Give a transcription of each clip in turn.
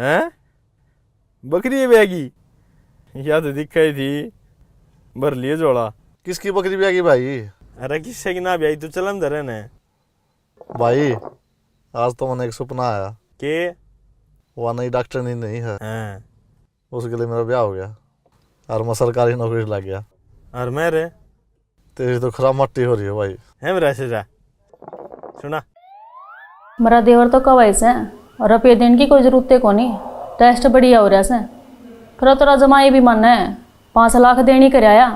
हैं? बकरी ब्यागी? या तो दिख रही थी, भर लिए जोड़ा। किसकी बकरी ब्यागी भाई? अरे किससे की ना ब्यागी, तो चलम धरे ने भाई आज तो मैंने एक सपना आया के वह नई डॉक्टरनी नहीं है, हैं? उसके लिए मेरा ब्याह हो गया और मैं सरकारी नौकरी लग गया। और मैं रे तेरी तो खराब मट्टी हो रही है भाई। है मेरा से जा सुना। मेरा देवर तो कवाई से और रुपये देने की कोई जरूरत है कोनी। टेस्ट बढ़िया हो रहा से खरा तेरा जमाई भी मन है 5 लाख देनी कराया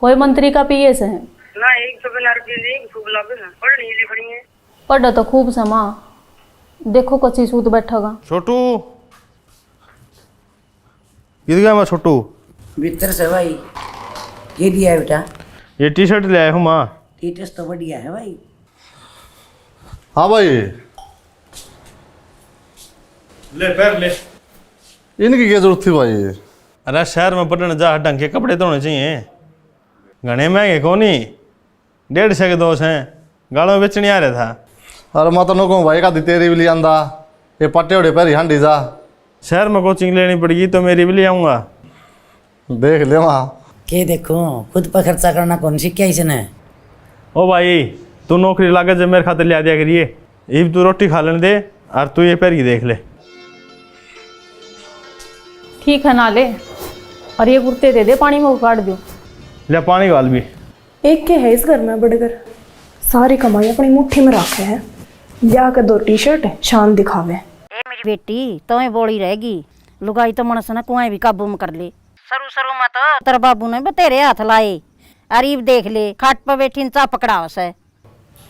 कोई मंत्री का पीए से है ना। एक तो बिना रुपये नहीं खूब लाभ ना पढ़ नहीं लिखनी है। पढ़ा तो खूब समा देखो कच्ची सूत बैठागा। छोटू किधर गया मैं? छोटू भीतर से भाई ये दिया है बेटा। ये टी शर्ट ले आया हूँ माँ। टीटस तो बढ़िया है भाई। हाँ भाई ले पैर ले। इनकी क्या जरूरत थी भाई? अरे शहर में पटन जा ढंग के कपड़े तो होने चाहिए। घने महंगे को नहीं 150 के दोष हैं गालों में बेचने आ रहा था। अरे मैं तो नको भाई का दी तेरी भी ले आंदा ये पट्टे उड़े पैर हांडी जा। शहर में कोचिंग लेनी पड़ेगी तो मेरी भी ले आऊँगा। देख ले वहाँ के देखो खुद पर खर्चा करना कौन सी क्या इसने। ओ भाई तू नौकरी लागत जब मेरे खातिर ले आ दिया करिए। इब तू रोटी खा लेने दे और तू ये पैर की देख ले। ठीक है ना ले और ये कुर्ते दे दे पानी में वो काट दो। ले पानी गाल भी। एक के है इस घर में बड़गर सारी कमाई अपनी मुट्ठी में रखे है। ब्याह के 2 टी-शर्ट शान दिखावे। ए मेरी बेटी तुम्हें बोली रहेगी लुगाई तो मनस ना कुएं भी काबू में कर ले। सरू में तो तेरे बाबू ने तेरे हाथ लाए अरीब देख ले खाट पर बैठी चा पकड़ा से।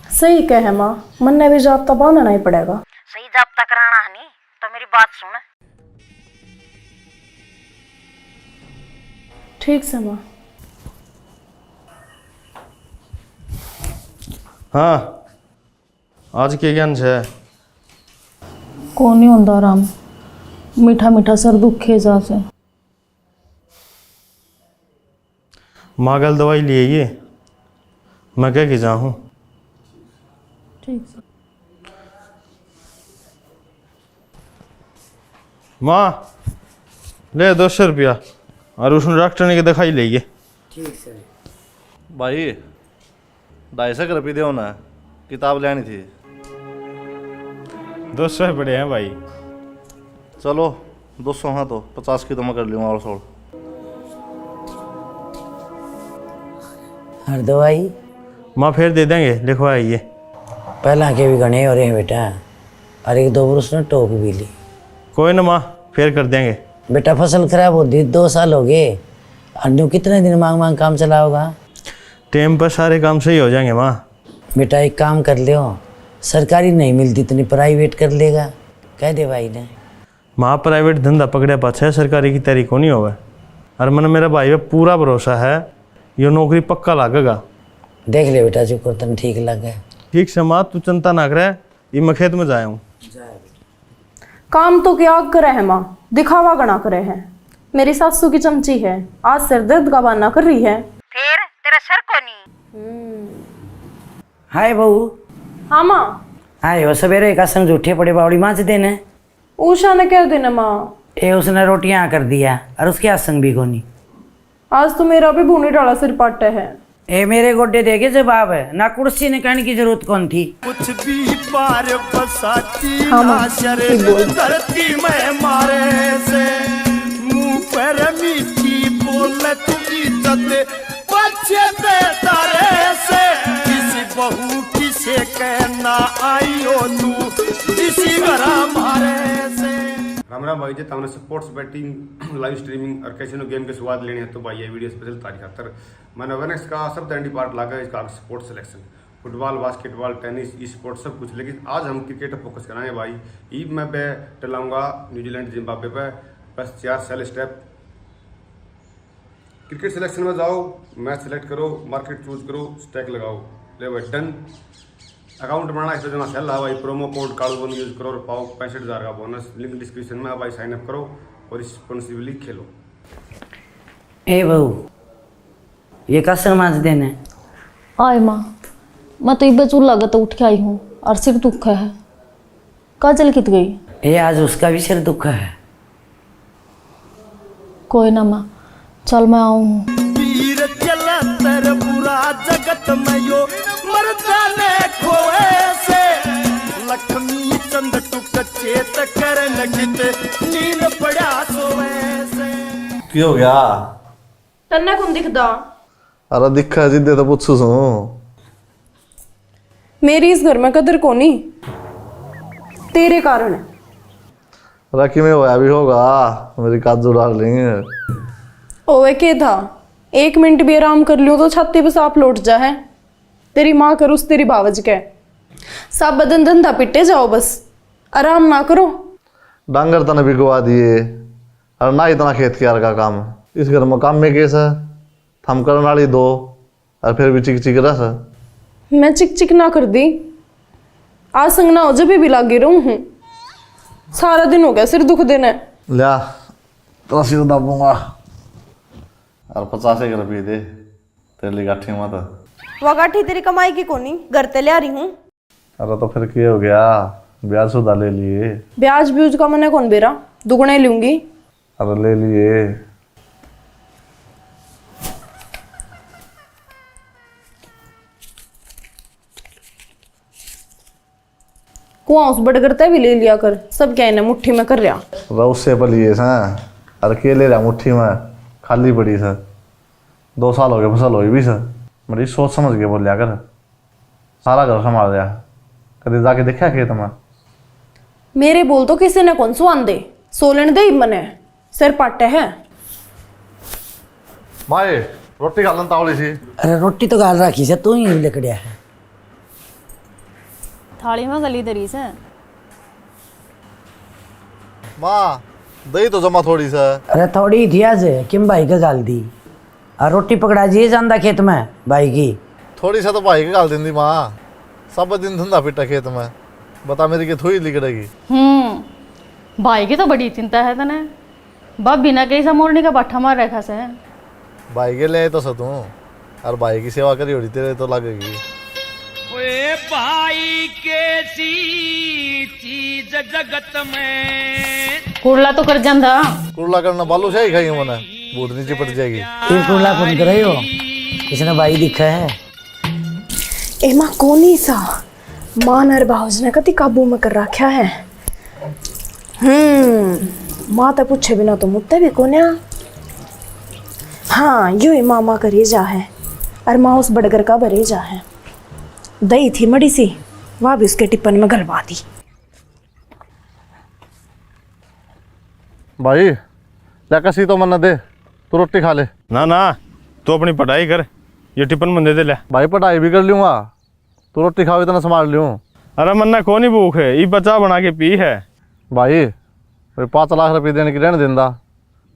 सही कहे माँ मन ने भी जाब्ता बांधना ही पड़ेगा। सही जाब्ता कराना है नहीं तो मेरी बात सुन। ठीक से माँ। हाँ आज के ज्ञान से कौन नहीं होता आराम मीठा मीठा सर दुखे जा से। मागल दवाई लिए ये मैं क्या कि जाऊँ। ठीक से माँ ले 200 रुपया और उसने डॉक्टर ने के दिखाई लेगी। ठीक है भाई 250 रुपये दो ना किताब लेनी थी। 200 बड़े हैं भाई। चलो 200 हाँ तो 50 की तो मैं कर लूँगा और छोड़। हर दवाई माँ फिर दे देंगे लिखवाइए। पहला के भी गणे हो रहे हैं बेटा और 1-2 बरस ने टोक भी ली। कोई ना माँ फिर कर देंगे। बेटा फसल खराब होती 2 साल हो गए अन्यू कितने दिन मांग मांग काम चलाओगा। टाइम पर सारे काम सही हो जाएंगे माँ। बेटा एक काम कर लियो सरकारी नहीं मिलती इतनी प्राइवेट कर लेगा कह दे भाई ने। माँ प्राइवेट धंधा पकड़े पाछे सरकारी की तैयारी को नहीं होगा और मन मेरा भाई पे पूरा भरोसा है ये नौकरी पक्का लागेगा। देख ले बेटा जो को तन ठीक लगे। ठीक से माँ तू चिंता ना करे ये मैं खेत में जाया हूँ। काम तो क्या करे है माँ दिखावा गणा करे है। मेरी सासू की चमची है आज सिर दर्द का बहाना कर रही है। फिर तेरा सर को नहीं। हाय बहू। हाँ माँ। हाय वो सवेरे का संग जूठे पड़े बावड़ी माँ से देने। उषा ने कह देना माँ ए उसने रोटियां कर दिया और उसके आसंग भी कोनी। आज तो मेरा भी भूनी डाला सिर पाटे है। ए मेरे गोड्डे देखे जवाब है ना कुर्सी ने कहने की जरूरत कौन थी। कुछ भी पार बसाती हाँ माँ, धरती में मारे से मुंह पर मीठी बोले तू इज्जत बच्चे दे तारे से किसी बहू किसे कहना आई हो तू किसी घरा मारे से। राम भाई जी तमने स्पोर्ट्स बैटिंग लाइव स्ट्रीमिंग और कैसीनो गेम के स्वाद लेने हैं तो भाई ये वीडियो स्पेशल तारीख 78 मैंने अवेयरनेस का सब एंडी पार्ट लागा इसका sports selection football basketball tennis e sports सब कुछ। लेकिन आज हम क्रिकेट पर फोकस कराएंगे भाई। ईब मैं पे टलाऊंगा न्यूजीलैंड जिम्बाब्वे पे बस 4 सेल स्टेप। क्रिकेट सिलेक्शन में जाओ मैच सेलेक्ट करो मार्केट चूज करो स्टैक लगाओ ले भाई डन। अकाउंट बनाना इसमें जना सेल है भाई प्रोमो कोड कालबोन यूज करो और पाओ 65,000 का बोनस। लिंक डिस्क्रिप्शन में भाई साइन अप करो और रिस्पॉन्सिबली खेलो। ए बहू ये कसर माज देने आए माँ मैं तो इब्बे चूल्हा लगा तो उठ के आई हूँ और सिर दुख है। काजल कित गई? ये आज उसका भी सिर दुख है कोई ना माँ, चल मैं आऊँ। वीर जलंधर बुरा जगत में यो मरदा ने खोए से लक्ष्मी चंद टुक चेत कर लगित नींद पड़ा सोए से। की हो गया? तन्ने कौन दिखदा? अरे दिखा जिद्दे तो पूछू सू। मेरी इस घर में कदर कोनी, तेरे कारण है। राखी में होया भी होगा मेरी काजू डार्लिंग। ओए के था, 1 मिनट भी आराम कर लियो तो छाती पे सांप लौट जा है। तेरी माँ करूस तेरी बावज के सब बदन धंधा पिटे जाओ, बस आराम ना करो। डांगर तने बिगवा दिए और ना इतना खेत कियार का काम। इस घर में काम में कैसा थम करने वाली 2 और फिर भी चिक चिक रस। मैं चिक चिक ना कर दी, आज संग ना हो जब भी लागे रहूं हूँ। सारा दिन हो गया सिर दुख देना। लिया तो सिर दाबूंगा और 50 रुपये दे तेरे लिए गाठी मत। वह गाठी तेरी कमाई की कोनी, घर ते ले आ रही हूँ। अरे तो फिर क्या हो गया, ब्याज सुधा ले लिए। ब्याज ब्यूज का मैंने कौन बेरा, दुगने लूंगी। अरे ले लिए। कुआं उस बड़ करता भी ले लिया कर, सब क्या इन्हें मुट्ठी में कर रहा। रउस से पलिए सा अरे के ले रहा मुट्ठी में खाली पड़ी सर। 2 साल हो गए फसल हुई भी सर। मेरी सोच समझ के बोल लिया कर, सारा घर संभाल लिया। कभी जाके देखा खेत में? मेरे बोल तो किसी ने कौन सुन दे, सोलन दे ही मने सिर पाटे है। माए रोटी खा लन तावली सी। अरे रोटी तो गाल रखी से तू ही लकड़िया है। थाली में गली दरी से। माँ दही तो जमा थोड़ी सा। अरे थोड़ी थी आज किम भाई का गाल दी और रोटी पकड़ा जी जांदा खेत में भाई की। थोड़ी सा तो भाई के गाल दी माँ, सब दिन धंधा पिटा खेत में। बता मेरी के थोड़ी लिकड़ेगी। भाई की तो बड़ी चिंता है तने, बाप बिना कैसा मोरनी का बाठा मार रखा से। भाई के ले तो सतू और भाई की सेवा करी होती तेरे तो लगेगी। ओए भाई कैसी चीज जगत में। कुड़ला तो कर जांदा। कुरला करना बालू से ही खाई मैंने, बूट नीचे पड़ जाएगी। फिर कुरला कौन करे हो, किसने भाई दिखा है? एमा कोनी सा मान और बाउज ने कति काबू में कर रखा है। माँ तो पूछे बिना तो मुत्ते भी कोन्या। हाँ यू ही मामा करे जा है और माँ उस बड़गर का बरे जा है। दही थी मड़ी सी, वह भी उसके टिप्पन में गलवा दी। भाई क्या कसी तो मन दे, तू रोटी खा ले। ना ना तू अपनी पढ़ाई कर, ये टिफिन मन दे दे ले। भाई पढ़ाई भी कर लूँगा, तू रोटी खाओ इतना संभाल लूँ। अरे मन्ना को नहीं भूख है, ये बचा बना के पी है। भाई 5 लाख रुपये देने की रहने देंदा,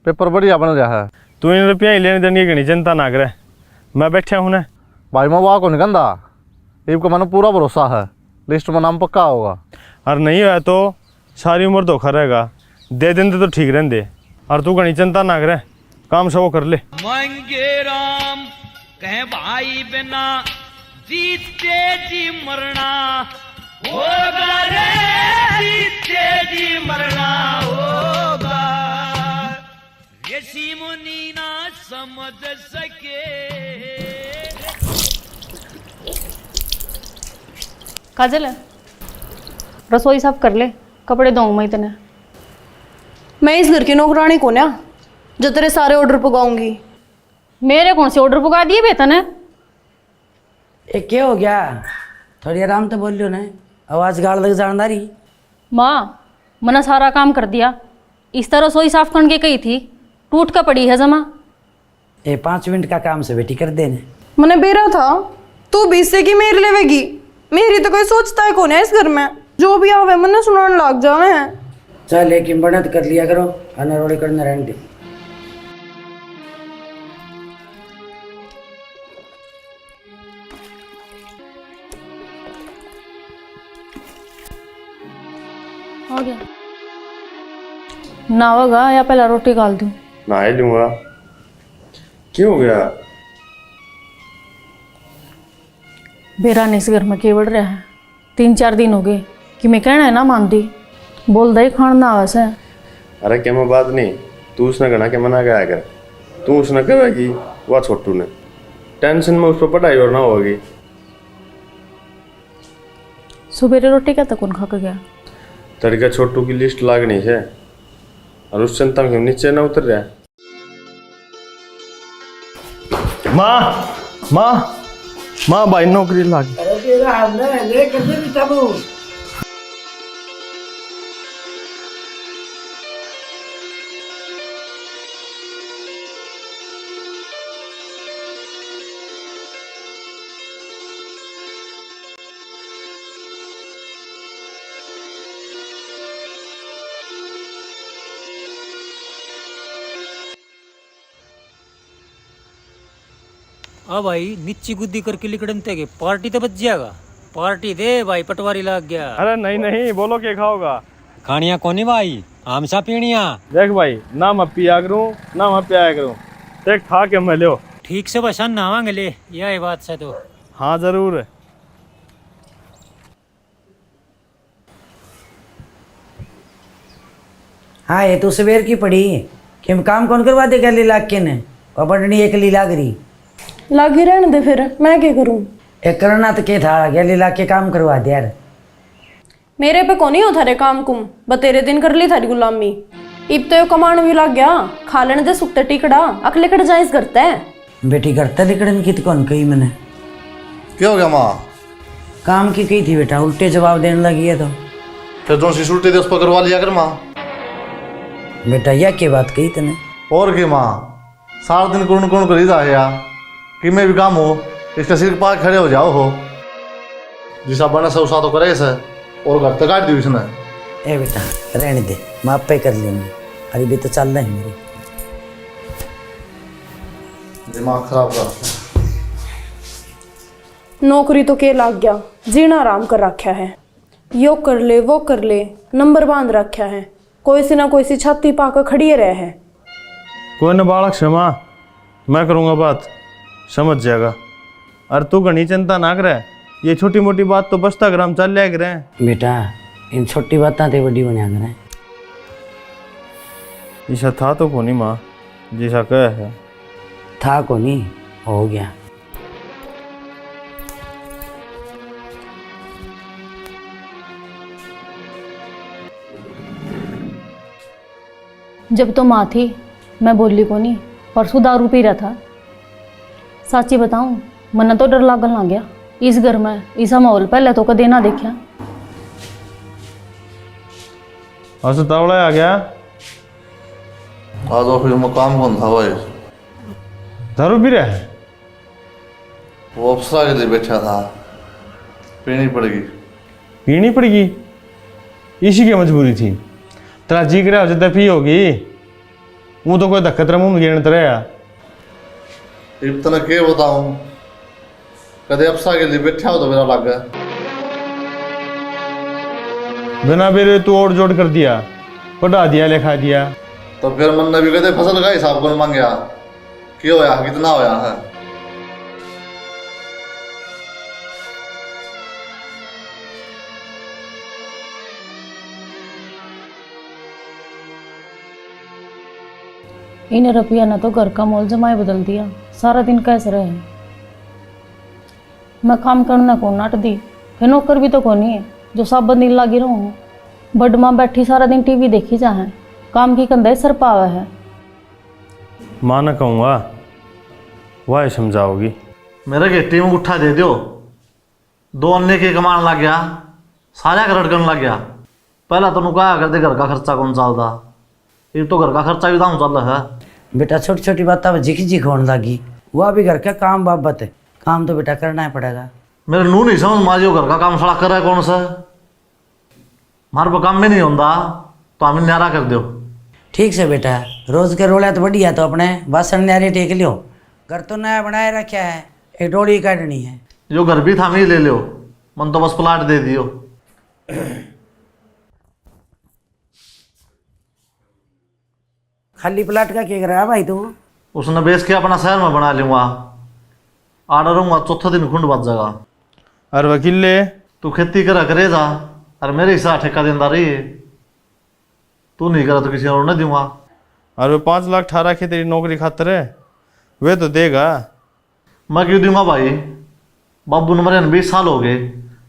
पेपर बढ़िया बन रहा है। तू इन रुपया ही लेने देने की चिंता ना करे, मैं बैठा हूँ ना। भाई मैं वहाँ को नहीं गंदा, इनको मैंने पूरा भरोसा है, लिस्ट में नाम पक्का होगा। और नहीं है तो सारी उम्र धोखा रहेगा, दे देंगे तो ठीक रहते। और तू घनी चिंता ना करे, काम सब कर ले। मंगे राम कहे भाई बिना जीते जी मरना होगा रे, जीते जी मरना होगा। ऋषि मुनि ना समझ सके। काजल रसोई साफ कर ले, कपड़े धोऊं मैं इतने। मैं इस घर की नौकरानी को ना जो तेरे सारे ऑर्डर पकाऊंगी। मेरे कौन से ऑर्डर पका दिए बेतन है? ये क्या हो गया, थोड़ी आराम तो बोल लो ना, आवाज गाड़ लग जानदारी। माँ मना सारा काम कर दिया, इस तरह रसोई साफ करने के कही थी, टूट का पड़ी है जमा। ये 5 मिनट का काम से बेटी कर देने। मैंने बेरा था तू 20 से की मेरी लेवेगी, मेरी तो कोई सोचता है कौन है इस घर में। जो भी आवे मैंने सुनाने लग जावे हैं। चल लेकिन बढ़त कर लिया करो, खाना रोड़ी करना रहने दे। हो गया ना होगा या पहला रोटी डाल दूं? ना ही लूँगा। क्यों हो गया? बेरा ने इस घर में के बढ़ रहा है, 3-4 दिन हो गए कि मैं कहना है ना मानती, बोल दे खान ना आवास है। अरे क्या मैं बात नहीं, तू उसने कहना कि मना क्या कर, तू उसने कहेगी वह छोटू ने, टेंशन में उस पर पढ़ाई और ना होगी। सुबह रोटी क्या तक खा के गया? तरीका छोटू की लिस्ट लागनी है और उस चिंता में नीचे ना उतर रहा। माँ भाई नौकरी लाग। हाँ भाई, नीची गुद्दी करके लिकड़न थे पार्टी तो बच जाएगा। पार्टी दे भाई, पटवारी लग गया। अरे नहीं, बोलो क्या खाओगा? खानिया कोनी भाई, आमसा पीनिया। देख भाई, ना मैं पिया करूँ ना मैं पिया करूँ, देख खा के मैं लो। ठीक से बस नहावांगे ले, यह बात से तो। हाँ जरूर। हाँ, ये तो सवेर की पड़ी कि काम कौन करवा देगा लीला के ने, पपड़नी एक लीला करी। लागी रहने दे फिर, मैं क्या करूं? एक करना तो क्या था, गैली ला के काम करवा दे यार। मेरे पे कौन ही हो थारे काम कुम, बतेरे दिन कर ली थारी गुलामी। इब तो यो कमाण भी लग गया, खा लेने दे सुखते टिकड़ा, अकले कट जाइस करते हैं। बेटी करता लिकड़न की तो कौन कही मैंने। क्या हो गया माँ? काम की कही थी बेटा, उल्टे जवाब देने लगी है तो। फिर जो सी उल्टे दे उस पर करवा लिया कर माँ। बेटा यह क्या बात कही तने? और क्या माँ, सारा दिन कौन कौन करी जा या कि मैं भी काम हो, इसका सिर पास खड़े हो जाओ हो, जिसा बना सब सा तो करे से, और घर तक काट दी उसने। ए बेटा रहने दे, मैं आप पे कर लेंगे, अरे भी तो चल रहा है मेरे। दिमाग खराब कर। नौकरी तो के लाग गया, जीना आराम कर रखा है, यो कर ले वो कर ले, नंबर बांध रखा है, कोई सी ना कोई सी छाती पाकर खड़ी रहे है। कोई न बालक क्षमा, मैं करूँगा बात, समझ जाएगा। और तू घनी चिंता ना करे, ये छोटी मोटी बात तो बचता ग्राम चल लिया करें। बेटा इन छोटी बातें तो बड़ी बना करें। ऐसा था तो कोनी माँ, जैसा कह है था को नहीं, हो गया। जब तो माँ थी मैं बोली को नहीं, परसों दारू पी रहा था। साची बताऊं, मन तो डर लागन लग गया। इस घर में ऐसा माहौल पहले तो कदे ना देखा। अस्पताल आ गया। आज ऑफिस में काम कौन था भाई? दारू पी रहा है? वो अफसरा के लिए बैठा था, पीनी पड़ेगी। पीनी पड़ेगी? इसी की मजबूरी थी। तेरा जी कर जब पी होगी, वो तो कोई धक्का तेरा मुंह में गिरने तरह। इतना क्या बताऊं, कदे अफसरा के लिए बैठा हो तो मेरा लग गया। बिना बेरे तू और जोड़ कर दिया, पढ़ा दिया लिखा दिया। तो फिर मन ने भी कदे फसल का हिसाब कौन मांगया, क्यों होया कितना होया है। इन रुपया ने तो घर का मोल जमाए बदल दिया। सारा दिन कैसे रहे, मैं काम करना को नाट दी, फिर नौकर भी तो कौन है जो सब दिन लागी रहूँ। बड माँ बैठी सारा दिन टीवी देखी जा है, काम की कंधे सर पावा है। माँ न कहूँगा, वह समझाओगी। मेरे के टीम उठा दे दो, दो अन्य के कमान लग गया, सारा का रटकन लग गया। पहला तो कहा करते घर का खर्चा कौन चलता, ये तो घर का खर्चा भी दाम चल रहा है। बेटा छोटी छोटी बात झिक झिक होने लगी, वह भी घर का काम बाबत है, काम तो बेटा करना ही पड़ेगा। मेरे नू नहीं समझ माँ जो घर का काम सड़ा कर रहा है कौन सा, हमारे पर काम में नहीं होता तो हमें न्यारा कर दो। ठीक से बेटा, रोज के रोला तो बढ़िया, तो अपने बासन न्यारे टेक लियो। घर तो नया बनाए रखा है, एक डोली काटनी है। जो घर भी था मैं ले लो, मन तो बस प्लाट दे दियो। खाली प्लाट का क्या कर रहा है भाई तू? उसने बेच के अपना शहर में बना लूंगा, आर्डर रहूंगा, चौथा दिन खुंड बच जाएगा। अरे वकील ले, तू खेती करा करे जा, और मेरे हिसाब ठेका देंदा रही, तू नहीं करा तो किसी और नहीं दूंगा। और वे 5 लाख ठा रखे तेरी नौकरी खातर है, वे तो देगा। मैं क्यों दूंगा भाई? बाबू ने मरे 20 साल हो गए,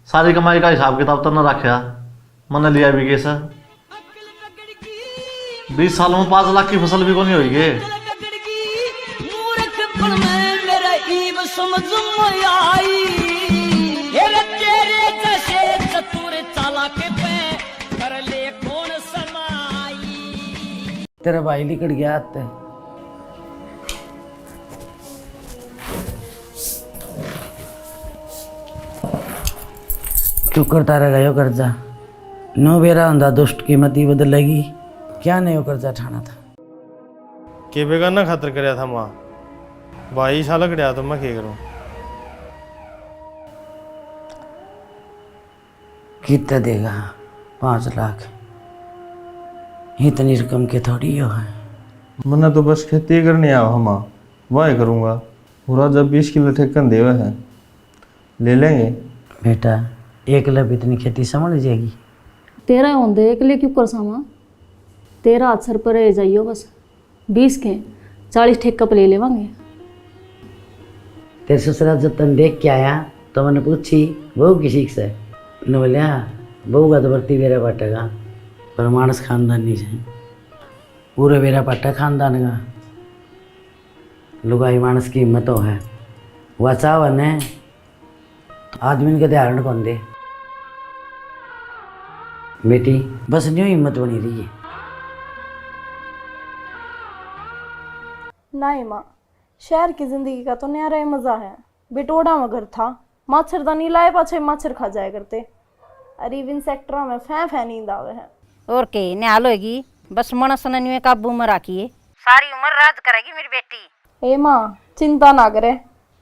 सारी कमाई का हिसाब किताब तो न रखा, मैंने लिया भी कैसा? 20 सालों में 5 लाख की फसल भी को नहीं होगी। तेरा भाई लिकड़ गया आते। क्यों करता रहेगा यो कर्जा? नो बेरा होंदा दुष्ट कीमती बदलेगी, क्या नहीं यो कर्जा ठाना था? के बेगाना खातर कराया था माँ, भाई साल कड़िया तो मैं क्या करूँ? कितना देगा? 5 लाख? इतनी रकम के थोड़ी हो है। मना तो बस खेती करने आओ हम, वह करूँगा। पूरा जब 20 किलो ठेकन देवे है, ले लेंगे। बेटा एक लब इतनी खेती समझ जाएगी? तेरा होंदे एक लिए क्यों कर सामा? तेरा हाथ सर पर रह जाइयो बस। 20 के 40 ठेका पे ले लेवांगे। तेरे ससुरा जब तन देख के आया तो मैंने पूछी बहू किसी से, न बोलिया बहू का तो बरती बेरा बाटेगा, पर मानस खानदान नहीं है, पूरे बेरा पाटा खानदान का लुगाई मानस की हिम्मत हो है। वह चावन है तो आदमी के ध्यान कौन दे? बेटी बस न्यू हिम्मत बनी रही है। नहीं माँ, शहर की जिंदगी का तो न्यारा ही मजा है। बिटोड़ा में घर था, मच्छरदानी लाए पाछे मच्छर खा जाया करते। अरे विन सेक्टर में फै नींद आवे है। और के न्याल होगी, बस मनस ने काबू में राखिए, सारी उम्र राज करेगी मेरी बेटी। ए माँ चिंता ना करे,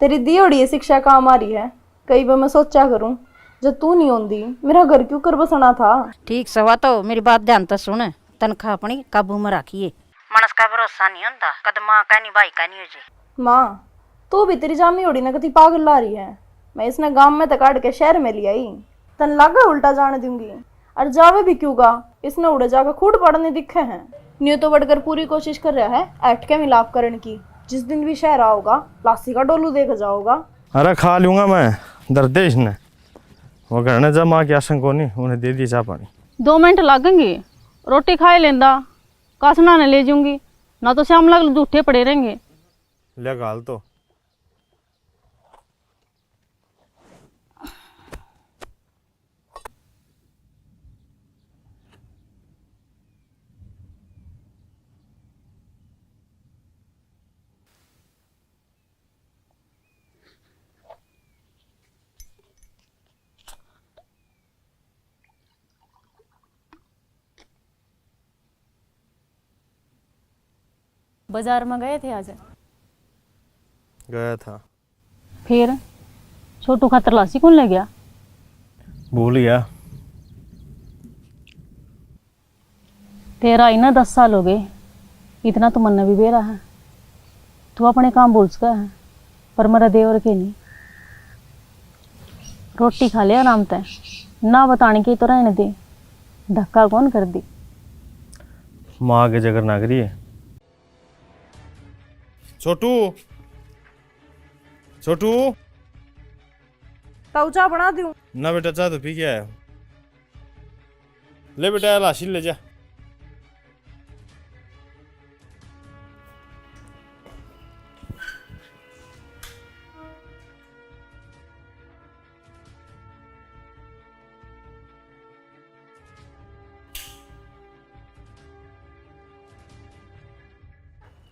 तेरी दी ओड़ी शिक्षा काम आ रही है। कई बार मैं सोचा करूं जब तू नहीं होंदी मेरा घर क्यों कर बसना था। ठीक सवा तो मेरी बात ध्यान तो सुन, तनख्वाह अपनी काबू में राखिए, मनस का भरोसा नहीं होता, कद माँ का नहीं भाई का नहीं हो जे। माँ तू भी तेरी जामी ओड़ी ना कति पागल ला रही है। मैं इसने गांव में तक काट के शहर में ले आई, तन लागा उल्टा जाने दूंगी। और जावे भी क्यों गा, इसने उड़े जाकर खूट पड़ने दिखे हैं। न्यू तो बढ़कर पूरी कोशिश कर रहा है ऐट के मिलाप करने की। जिस दिन भी शहर आओगा लासी का डोलू देख जाओगा। अरे खा लूँगा मैं, दर्देश ने वो कहने जब माँ की आशंक को नहीं, उन्हें दे दी चाह पानी। 2 मिनट लगेंगे, रोटी खाए लेंदा, कासना ने ले जाऊंगी, ना तो शाम लग जूठे पड़े रहेंगे। ले गाल तो बाजार में गए थे आज? गया था। फिर छोटू खातर लासी कौन ले गया? भूल गया। तेरा ही ना 10 साल हो गए, इतना तो मन भी बेरा है। तू अपने काम भूल चुका है, पर मेरा देवर के नहीं। रोटी खा ले आराम तय, ना बताने की तो रहने दे, धक्का कौन कर दी? माँ के जगर ना करिए। छोटू छोटू ताऊ चाय बना दूं? ना बेटा चाह तो पी के आया। ले बेटा लाशी ले जा।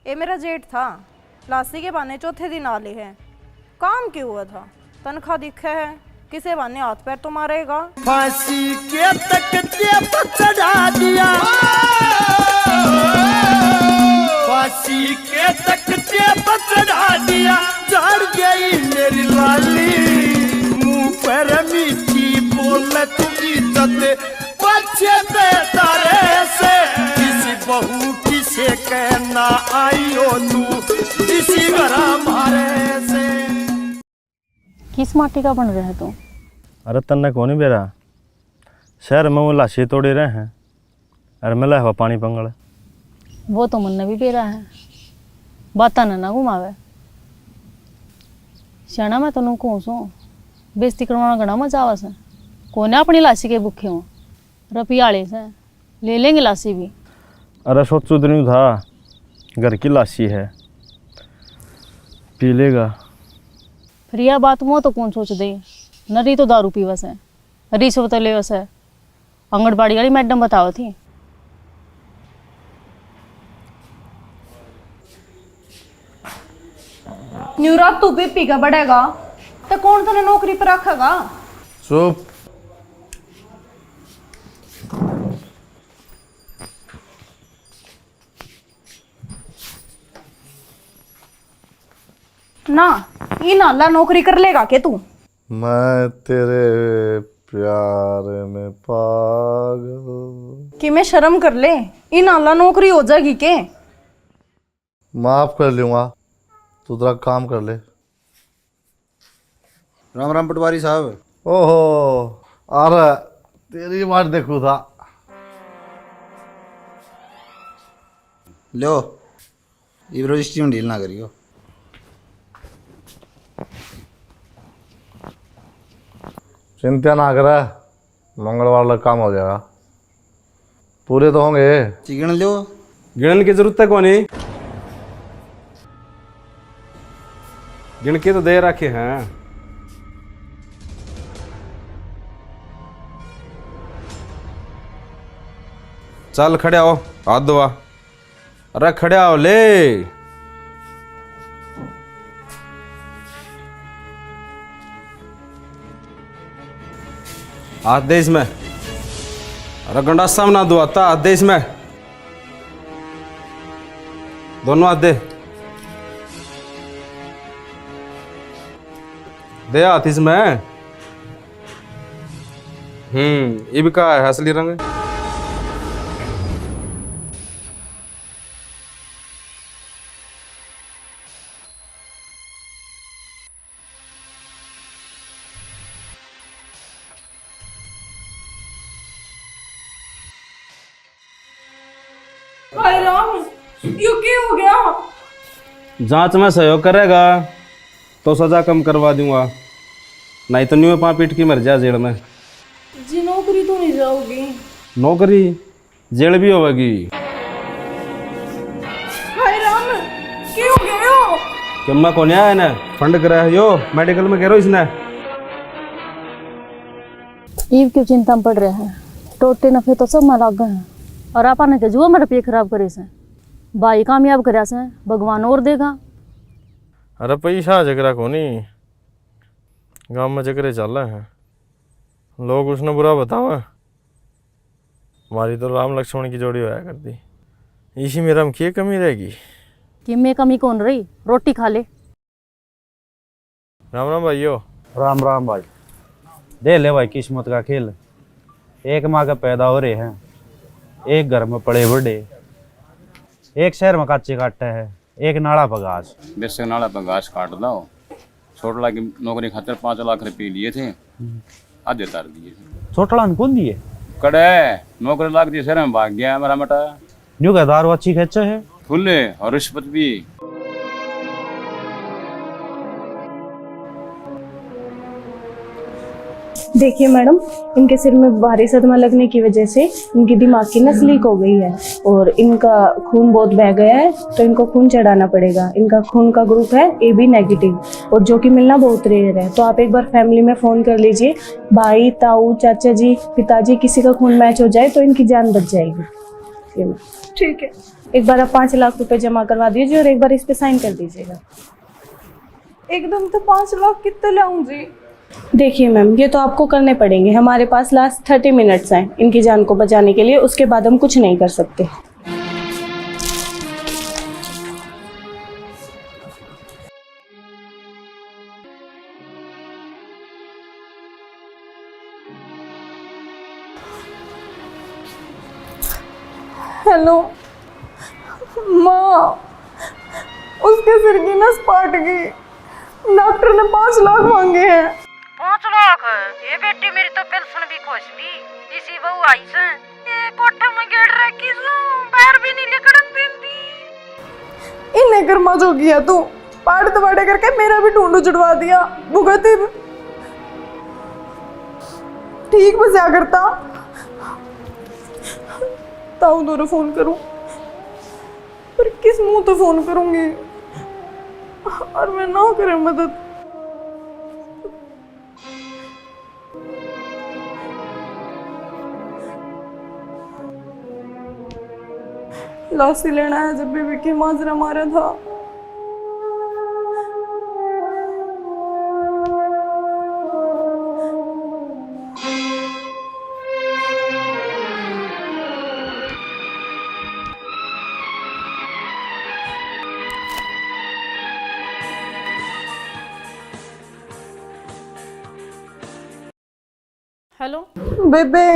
ये मेरा जेठ था, लासी के बहाने चौथे दिन आले हैं। काम क्यों हुआ था? तनख्वाह दिखे है, किसे बहाने हाथ पैर तो मारेगा। फांसी के तकते पर चढ़ा दिया, फांसी के तकते पर चढ़ा दिया, चढ़ गई मेरी लाली। मुंह पर मीठी बोले तू इज्जत बच्चे दे तारे से, किसी बहू किसे कहना आई हो तू, किसी घरा मारे से। किस माटी का बन रहा है तू? अरे तन्ने कौन ही बेरा, शहर में वो लाशी तोड़े रहे हैं, अरे मिला हुआ पानी पंगल। वो तो मन भी पेरा है, बाता ना घुमावे। श्याना मैं तेन कहूँ सो बेइज्जती करवाना घना मजा आवा से। कोने अपनी लाशी के भूखे हो, रपियाले से ले लेंगे लाशी भी। अरे सोचो तो नहीं था, घर की लाशी है, पी लेगा। फिर यह बात मुँह तो कौन सोच दे। नरी तो दारू पी वस है, रिश्वत तो ले वस है। आंगनबाड़ी वाली मैडम बताओ थी। न्यूरात तू भी पी का बढ़ेगा तो कौन तेने नौकरी पर रखेगा। चुप। ना ये नाला नौकरी कर लेगा के तू। मैं तेरे प्यार में पागल। कि मैं शर्म कर ले, ये नाला नौकरी हो जाएगी के। माफ कर लूंगा, तू जरा काम कर ले। राम राम पटवारी साहब। ओहो, अरे तेरी बात देखू था। लो ये रजिस्ट्री में डील ना करियो। चिंता ना कर, मंगलवार तक काम हो जाएगा। पूरे तो होंगे। गिन लो। गिनने की जरूरत है कौन? गिन के तो दे रखे हैं। चल खड़े आओ, हाथ धोआ। अरे खड़े आओ ले। हाथ दे इसमें। अरे गंडासा में ना धोआता, हाथ दे इसमें। दोनों हाथ दे। दे हाथ इसमें। ये भी कहा है असली रंग। हाय राम, यू क्या हो गया। जांच में सहयोग करेगा तो सजा कम करवा दूंगा, नहीं तो न्यू पाँव पीट की मर जा जेल में। जी नौकरी तो नहीं जाओगी। नौकरी जेल भी होगी। हाय राम, क्या हो गया यो। क्यों मैं कौन आया ना फंड करा है यो मेडिकल में कह रहा इसने। ईव क्यों चिंता में पड़ रहा है, टोटे नफे तो सब में लग गए हैं। और आपा ने जुआ मेरे पे खराब करे से। भाई कामयाब करया से भगवान और देगा। अरे पैसा जगरा को नहीं, गाँव में जगरे चल रहे हैं, लोग उसने बुरा बतावा। हमारी तो राम लक्ष्मण की जोड़ी होया करती, इसी में रम की कमी रहेगी। कि मैं कमी कौन रही, रोटी खा ले। राम राम भाइयों। राम राम भाई। दे ले भाई किस्मत का खेल। एक माँ का पैदा हो रहे हैं, एक घर में पड़े बड़े, एक शहर में काचे काटे है, एक नाड़ा पगास। वैसे नाड़ा पगास काट दो। छोटला की नौकरी खातिर 5 लाख रुपये लिए थे, आधे तार दिए। छोटला ने कौन दिए? कड़े नौकरी लाग दी, शहर में भाग गया मेरा मटा। न्यू का दारू अच्छी खेचे है, फुल्ले और रिश्वत भी। देखिए मैडम, इनके सिर में भारी सदमा लगने की वजह से इनकी दिमाग की नस लीक हो गई है और इनका खून बहुत बह गया है, तो इनको खून चढ़ाना पड़ेगा। इनका खून का ग्रुप है AB नेगेटिव और जो कि मिलना बहुत रेयर है। तो आप एक बार फैमिली में फ़ोन कर लीजिए, भाई, ताऊ, चाचा जी, पिताजी, किसी का खून मैच हो जाए तो इनकी जान बच जाएगी। ठीक है, एक बार आप 5 लाख रुपए जमा करवा दीजिए और एक बार इस पे साइन कर दीजिएगा। एकदम तो 5 लाख कितने लाऊं जी? देखिए मैम, ये तो आपको करने पड़ेंगे। हमारे पास लास्ट 30 मिनट्स हैं इनकी जान को बचाने के लिए, उसके बाद हम कुछ नहीं कर सकते। हेलो माँ, उसके सिर की नस पाट गई, डॉक्टर ने 5 लाख मांगे हैं। 5 लाख? ये बेटी मेरी तो पेंशन भी खुश भी। इसी बहू आई से ये कोठे में गेड़ रखी सो, बाहर भी नहीं निकलन दिन। कर्मा जोगी है तू, पाड़ दबाड़े करके मेरा भी ढूंढ जुड़वा दिया। भुगती ठीक बसा करता। ताऊ दोनों फोन करूं, पर किस मुंह तो फोन करूंगी, और मैं ना करे मदद। लासी लेना है जब भी विकी माजरा मारा था। हेलो बेबे,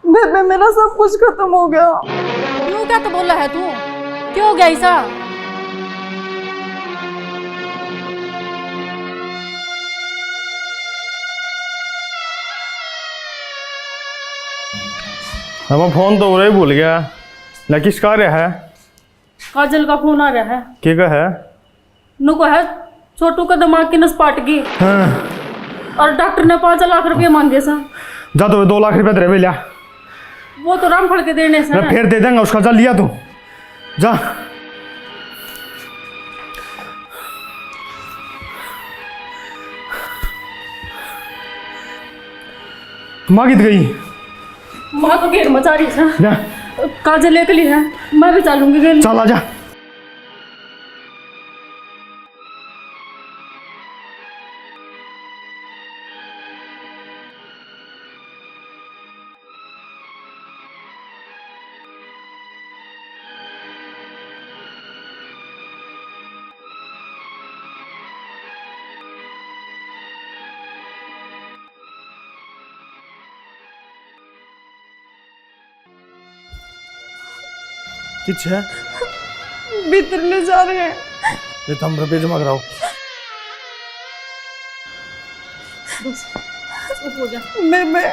बेबे मेरा सब कुछ खत्म हो गया। क्यों, क्या तो बोला है तू? क्यों हो गया ऐसा? हम फोन तो उरे ही भूल गया। ला किस कार्य है? काजल का फोन आ रहा है। क्या का है? नुको है छोटू का दिमाग की नस पाट गई। हाँ। और डॉक्टर ने 5 लाख रुपए मांगे सा। जा तो 2 लाख रुपए तेरे लिया। वो तो राम फड़ के देने से। मैं फिर दे देंगे उसका। जा लिया तू, जा। माँ कित गई? माँ तो घेर मचा रही है। जा। काजल अकेली है, मैं भी चलूंगी। चल आ जा। किछ है? भीतर ले जा रहे हैं। ये तो हम रुपये जमा कराओ। बेबे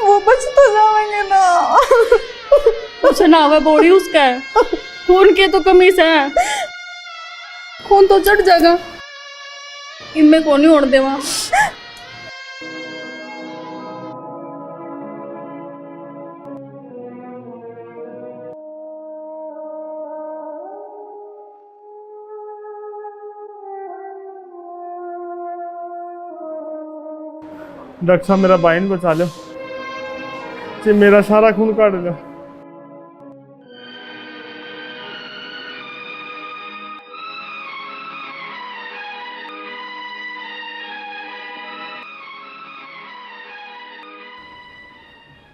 वो बच तो जाएंगे ना। कुछ ना हुआ, बॉडी उसका है, खून की तो कमी से है। खून तो चढ़ जाएगा, इनमें कौन ही उड़ देवा। डॉक्टर साहब मेरा बाइन बचा लो, मेरा सारा खून काट लो।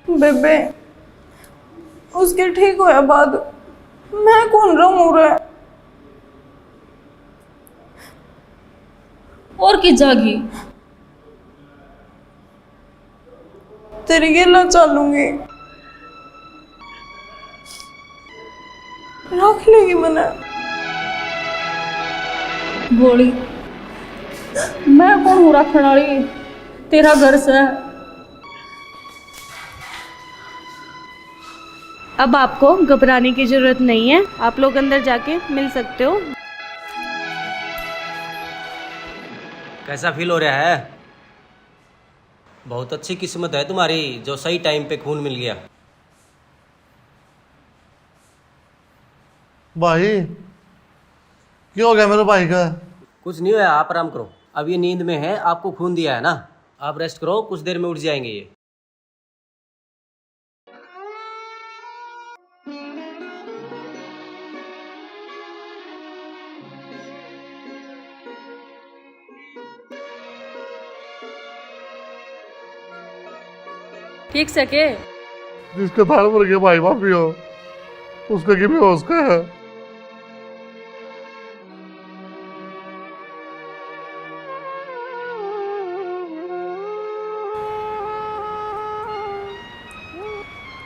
बेबे उसके ठीक होया बाद मैं कौन रहूं रे? और की जागी तेरी गिला चलूंगी, रख लेगी मैंने। बोली मैं कौन हूँ रखने वाली? तेरा घर से। अब आपको घबराने की जरूरत नहीं है, आप लोग अंदर जाके मिल सकते हो। कैसा फील हो रहा है? बहुत अच्छी किस्मत है तुम्हारी जो सही टाइम पे खून मिल गया। भाई क्या हो गया मेरे भाई का? कुछ नहीं हुआ, आप आराम करो। अब ये नींद में है, आपको खून दिया है ना, आप रेस्ट करो, कुछ देर में उठ जाएंगे ये। ठीक से के जिसका थाल मर गया भाई भाभी हो, उसका कि बेहोश का है।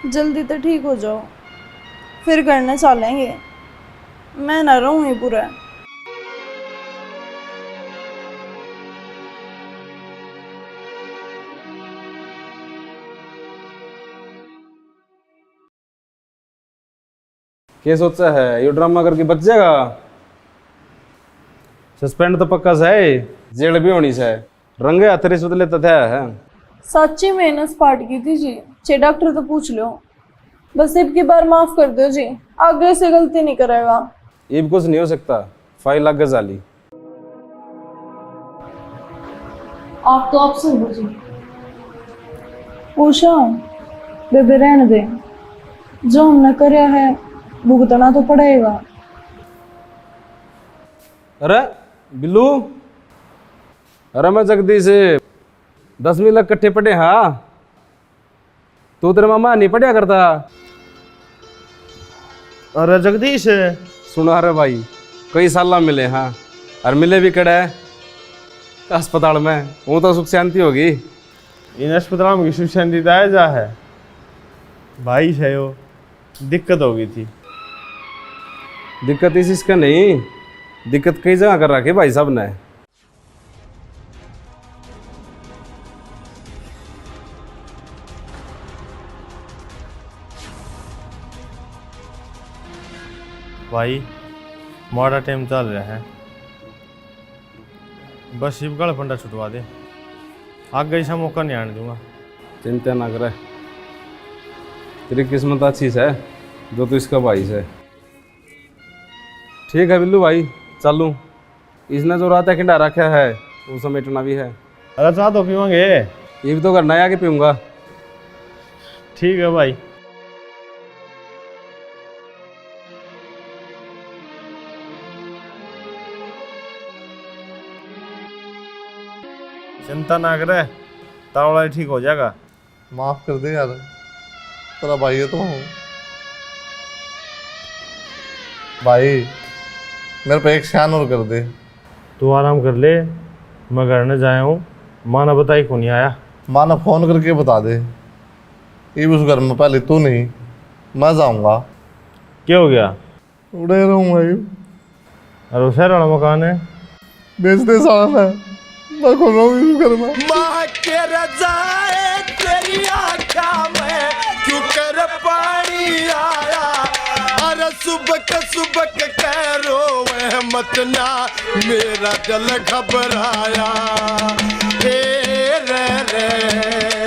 जल्दी तो ठीक हो जाओ, फिर करने चलेंगे। मैं ना रहूं ये पूरा। क्या सोचा है, ये ड्रामा करके बच जाएगा? सस्पेंड तो पक्का से है, जेल भी होनी से। रंगे हाथ रिश्वत लेता था है। सच्ची मैंने स्पार्ट की थी जी, चे डॉक्टर तो पूछ लो। बस इब की बार माफ कर दो जी, आगे से गलती नहीं करेगा। इब कुछ नहीं हो सकता, फाइल लग जाली। आप तो अफसर हो जी। उषा बेबे रहने दे, जो हमने करया है भुगतना तो पड़ेगा। अरे बिल्लू, अरे मैं जगदीश 10वीं लाख इकट्ठे पढ़े। हाँ तू तेरे मामा नहीं पढ़िया करता? अरे जगदीश सुना रे भाई, कई साल मिले। हाँ और मिले भी कड़े अस्पताल में, वो तो सुख शांति होगी। इन अस्पताल में सुख शांति जा है भाई है, वो दिक्कत हो गई थी। दिक्कत इसका नहीं, दिक्कत कई जगह कर रखी भाई साहब ने। भाई माड़ा टाइम चल रहा है, बस शिव गल फंडा छुटवा दे, आगे ऐसा मौका नहीं आने दूंगा। चिंता ना करे, तेरी किस्मत अच्छी है जो तू इसका भाई है। ठीक है बिल्लू भाई, चलूँ। इसने जो रात खिंडा रखा है वो समेटना भी है। अरे चाह तो पीवांगे, ये भी तो करना है कि पीऊँगा। ठीक है भाई। चिंता ना करे, तावड़ा ठीक हो जाएगा। माफ कर दे यार, तेरा भाई है तो हूँ। भाई मेरे पे एक शान और कर दे। तू आराम कर ले, मैं घर न जाया हूँ। माँ ने बताई क्यों नहीं आया? माँ ने फोन करके बता दे, ये भी उस घर में पहले तू नहीं, मैं जाऊँगा। क्या हो गया? उड़े रहूँगा ये। अरे शहर वाला मकान है, बेच दे साला मैं खोल रहा हूँ इस घर में। माँ के रजाए तेरी आँखा में क्यों कर पानी आया, अरे सुबह कह रोवे मत ना, मेरा दिल घबराया। रे रे रे